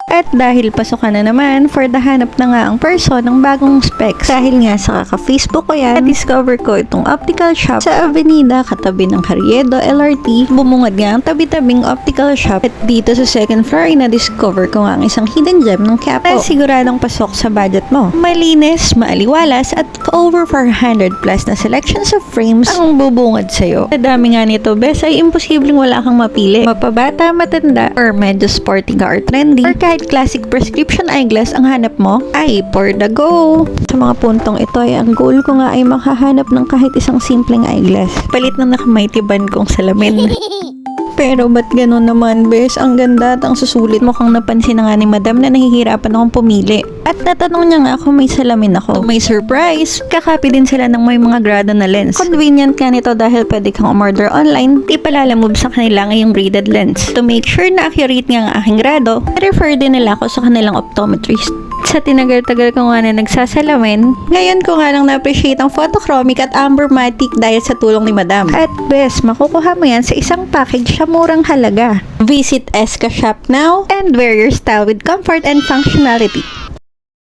At dahil pasok ka na naman, for the hanap na nga ang person ng bagong specs. Dahil nga sa kaka-Facebook ko yan, na-discover ko itong optical shop sa Avenida, katabi ng Carriedo, LRT. Bumungad nga ang tabi-tabing optical shop. At dito sa second floor ay na-discover ko nga ang isang hidden gem ng Quiapo. Na siguradong pasok sa budget mo. Malinis, maaliwalas, at over 400 plus na selections of frames ang bubungad sa'yo. Sa dami nga nito, bes, ay imposibleng wala kang mapili. Mapabata, matanda, or medyo sporty ka or trendy, or kahit classic prescription eyeglass ang hanap mo, ay for the go! Sa mga puntong ito ay ang goal ko nga ay makahanap ng kahit isang simpleng eyeglass. Palit ng nakamighty band kong salamin. Pero ba't ganun naman, bes? Ang ganda at ang susulit. Mukhang napansin na nga ni madam na nahihirapan akong pumili. At natanong niya nga kung may salamin ako. May surprise! Kakapi din sila ng may mga grado na lens. Convenient ka nito dahil pwede kang umorder online. Di palalamove sa kanila ngayong graded lens. To make sure na accurate nga ang aking grado, refer din nila ako sa kanilang optometrist. Sa tinagal-tagal ko nga na nagsasalamin, ngayon ko nga lang na-appreciate ang photochromic at ambermatic dahil sa tulong ni madam. At best, makukuha mo yan sa isang package sa murang halaga. Visit Esca Shop now and wear your style with comfort and functionality.